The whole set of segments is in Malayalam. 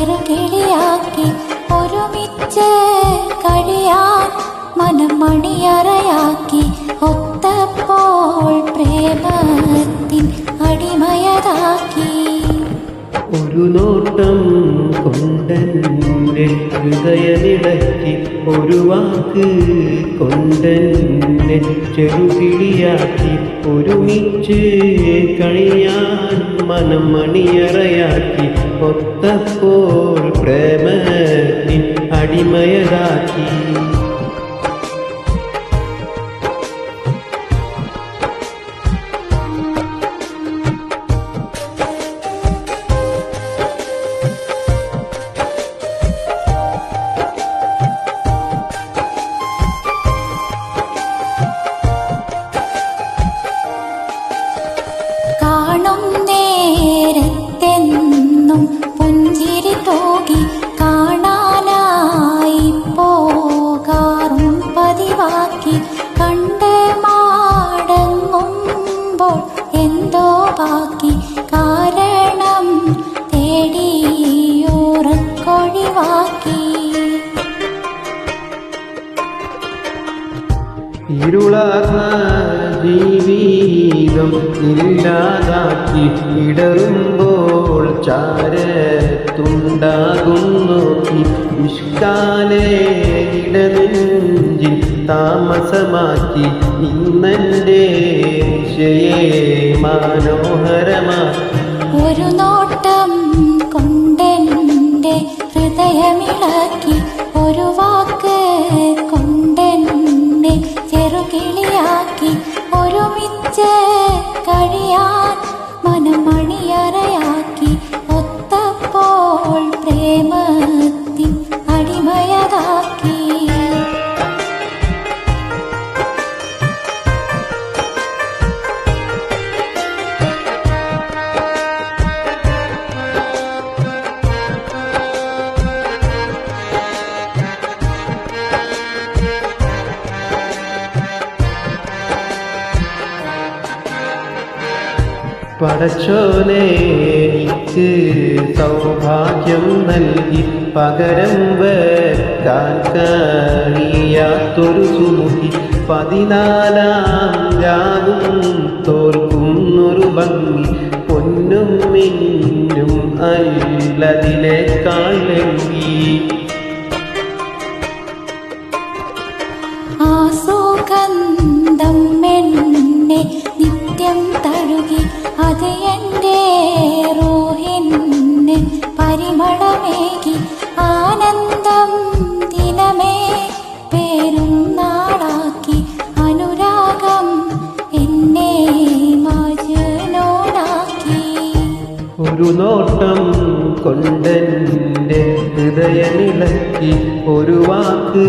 ചെറുകിളിയാക്കി ഒരുമിച്ച് കഴിയാൻ മനം മണിയറയാക്കി ഒത്തപ്പോൾ പ്രേമത്തിൻ അടിമയതാക്കി. ഒരു നോട്ടം കൊണ്ടെന്നെ ഹൃദയമിളക്കി ഒരു വാക്ക് കൊണ്ടെന്നെ ചെറുകിളിയാക്കി ഒരുമിച്ച് കഴിയാൻ മനം മണിയറയാക്കി ഒത്തപ്പോൾ പ്രേമത്തിൻ അടിമയതാക്കി. കാണും നേരത്തെന്നും പുഞ്ചിരി തൂകി കാണാനായി പോകാറും പതിവാക്കി. കണ്ട് മടങ്ങുമ്പോൾ എന്തോ ബാക്കി കാരണം തേടിയുറക്കൊഴിവാക്കി. ഇരുളാർന്ന ജീവിതം ഇല്ലാതാക്കി ഇടറുമ്പോൾ ചാരത്തുണ്ടാകുന്നു ഇഷ്കാലെ ഇടനെഞ്ചിൽ താമസമാക്കി ഇന്നെൻ്റെ ദിശയെ മനോഹരമാക്കി. ഒരു നോട്ടം കൊണ്ടെൻ്റെ ഹൃദയമിളക്കി ഒരു വാക്ക് കൊണ്ടെന്നെ ചെറുകിളിയാക്കി ഒരുമിച്ച് കഴിയാൻ മനം മണിയറയാക്കി ഒത്തപ്പോൾ പ്രേമത്തിൻ അടിമയതാക്കി. പടച്ചോനെ എനിക്ക് സൗഭാഗ്യം നൽകി പകരം വെക്കാൻ കഴിയാത്തൊരു സുമുഖി 14-ാം രാവും തോൽക്കുന്നൊരു ഭംഗി പൊന്നും മിന്നും അല്ലതിനേക്കാൾ നൽകി. ആ സുഗന്ധം എന്നെ നിത്യം തഴുകി അത് എൻ്റെ റൂഹിന് പരിമളമേകി ആനന്ദം ദിനമേ പെരുന്നാളാക്കി അനുരാഗം എന്നെ മജ്നൂനാക്കി. ഒരു നോട്ടം കൊണ്ടെൻ്റെ ഹൃദയമിളക്കി ഒരു വാക്ക്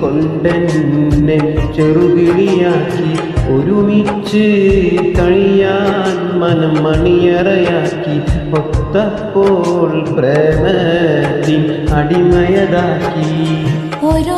കൊണ്ടെന്നെ ചെറുകിളിയാക്കി ഒരുമിച്ച് കഴിയാൻ മനം മണിയറയാക്കി ഒത്തപ്പോൾ പ്രേമത്തിൻ അടിമയതാക്കി. ഒരു